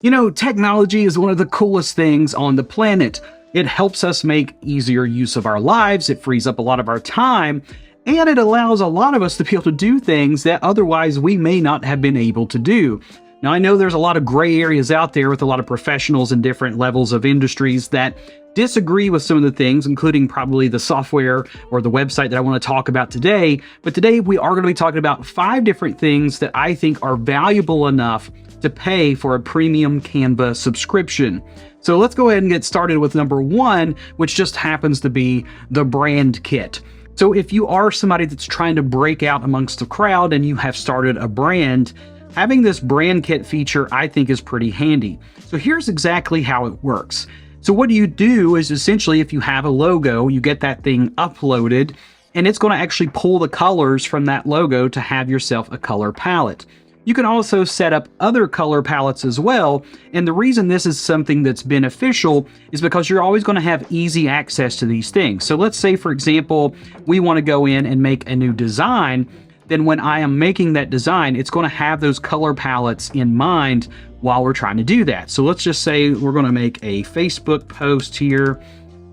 You know, technology is one of the coolest things on the planet. It helps us make easier use of our lives, it frees up a lot of our time, and it allows a lot of us to be able to do things that otherwise we may not have been able to do. Now, I know there's a lot of gray areas out there with a lot of professionals in different levels of industries that disagree with some of the things, including probably the software or the website that I want to talk about today. But today we are going to be talking about 5 different things that I think are valuable enough to pay for a premium Canva subscription. So let's go ahead and get started with number 1, which just happens to be the brand kit. So if you are somebody that's trying to break out amongst the crowd and you have started a brand, having this brand kit feature I think is pretty handy. So here's exactly how it works. So what you do is essentially if you have a logo, you get that thing uploaded and it's going to actually pull the colors from that logo to have yourself a color palette. You can also set up other color palettes as well, and the reason this is something that's beneficial is because you're always going to have easy access to these things. So let's say, for example, we want to go in and make a new design, then when I am making that design, it's going to have those color palettes in mind while we're trying to do that. So let's just say we're going to make a Facebook post here,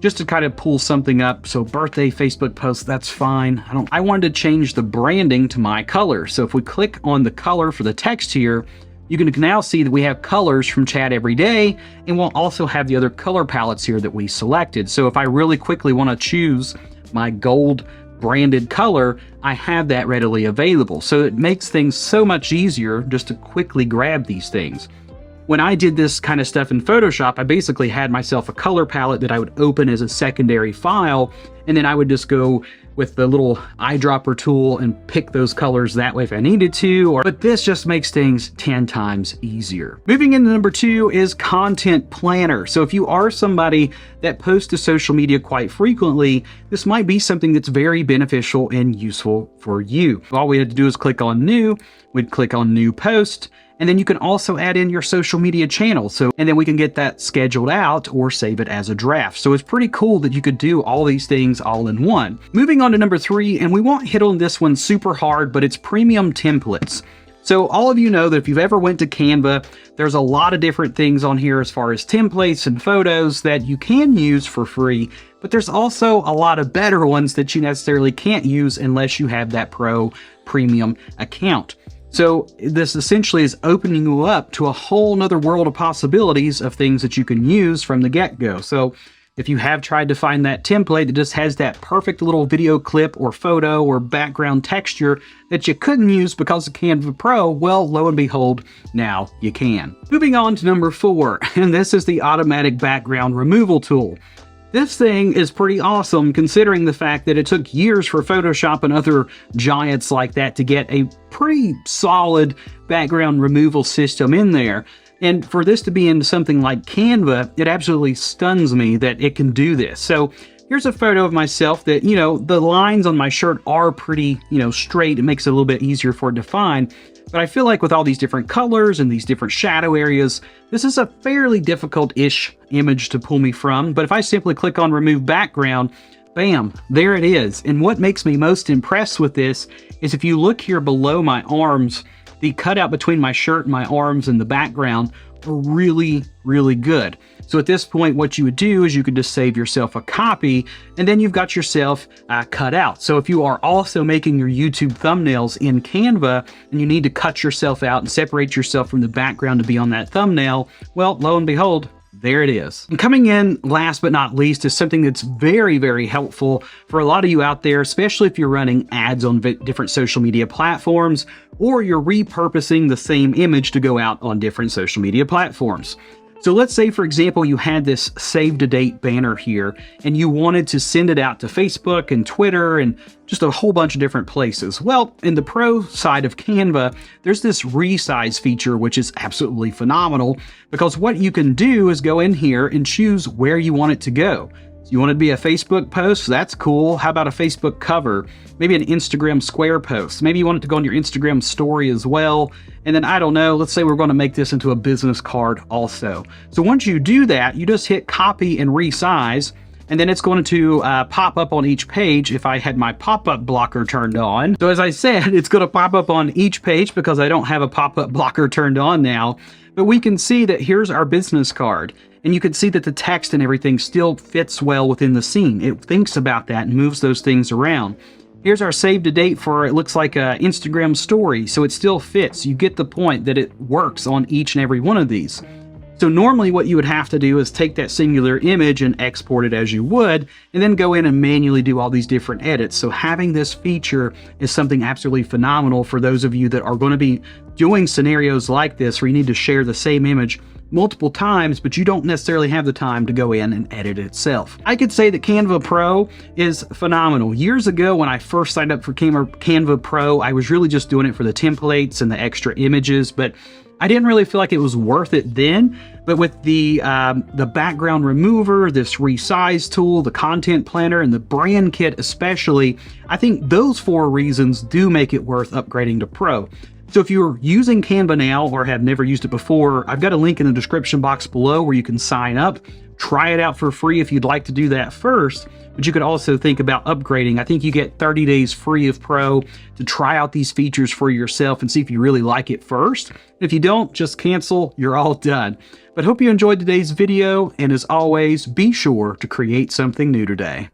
just to kind of pull something up. So birthday Facebook post, that's fine. I wanted to change the branding to my color. So if we click on the color for the text here, you can now see that we have colors from Chadeveryday, and we'll also have the other color palettes here that we selected. So if I really quickly want to choose my gold branded color, I have that readily available. So it makes things so much easier just to quickly grab these things. When I did this kind of stuff in Photoshop, I basically had myself a color palette that I would open as a secondary file, and then I would just go with the little eyedropper tool and pick those colors that way if I needed to, but this just makes things 10 times easier. Moving into number 2 is Content Planner. So if you are somebody that posts to social media quite frequently, this might be something that's very beneficial and useful for you. All we had to do is click on New, we'd click on New Post, and then you can also add in your social media channel. And then we can get that scheduled out or save it as a draft. So it's pretty cool that you could do all these things all in one. Moving on to number 3, and we won't hit on this one super hard, but it's premium templates. So all of you know that if you've ever went to Canva, there's a lot of different things on here as far as templates and photos that you can use for free, but there's also a lot of better ones that you necessarily can't use unless you have that Pro premium account. So this essentially is opening you up to a whole nother world of possibilities of things that you can use from the get-go. So if you have tried to find that template that just has that perfect little video clip or photo or background texture that you couldn't use because of Canva Pro, well, lo and behold, now you can. Moving on to number 4, and this is the automatic background removal tool. This thing is pretty awesome considering the fact that it took years for Photoshop and other giants like that to get a pretty solid background removal system in there. And for this to be in something like Canva, it absolutely stuns me that it can do this. So here's a photo of myself that, the lines on my shirt are pretty, straight. It makes it a little bit easier for it to find. But I feel like with all these different colors and these different shadow areas, this is a fairly difficult-ish image to pull me from. But if I simply click on Remove Background, bam, there it is. And what makes me most impressed with this is if you look here below my arms, the cutout between my shirt and my arms and the background are really, really good. So at this point, what you would do is you could just save yourself a copy, and then you've got yourself cut out. So if you are also making your YouTube thumbnails in Canva and you need to cut yourself out and separate yourself from the background to be on that thumbnail, well, lo and behold, there it is. And coming in last but not least is something that's very, very helpful for a lot of you out there, especially if you're running ads on different social media platforms, or you're repurposing the same image to go out on different social media platforms. So let's say, for example, you had this save to date banner here and you wanted to send it out to Facebook and Twitter and just a whole bunch of different places. Well, in the Pro side of Canva, there's this resize feature, which is absolutely phenomenal because what you can do is go in here and choose where you want it to go. So you want it to be a Facebook post? That's cool. How about a Facebook cover? Maybe an Instagram square post. Maybe you want it to go on your Instagram story as well. And then, I don't know, let's say we're going to make this into a business card also. So once you do that, you just hit copy and resize. and then it's going to pop up on each page if I had my pop-up blocker turned on. So as I said, it's going to pop up on each page because I don't have a pop-up blocker turned on now. But we can see that here's our business card, and you can see that the text and everything still fits well within the scene. It thinks about that and moves those things around. Here's our save to date for, it looks like a Instagram story, so it still fits. You get the point that it works on each and every one of these. So normally what you would have to do is take that singular image and export it as you would, and then go in and manually do all these different edits. So having this feature is something absolutely phenomenal for those of you that are going to be doing scenarios like this where you need to share the same image multiple times, but you don't necessarily have the time to go in and edit it itself. I could say that Canva Pro is phenomenal. Years ago, when I first signed up for Canva Pro, I was really just doing it for the templates and the extra images, but I didn't really feel like it was worth it then. But with the background remover, this Resize tool, the content planner, and the brand kit especially, I think those 4 reasons do make it worth upgrading to Pro. So if you're using Canva now or have never used it before, I've got a link in the description box below where you can sign up, try it out for free if you'd like to do that first. But you could also think about upgrading. I think you get 30 days free of Pro to try out these features for yourself and see if you really like it first. If you don't, just cancel, you're all done. But hope you enjoyed today's video, and as always, be sure to create something new today.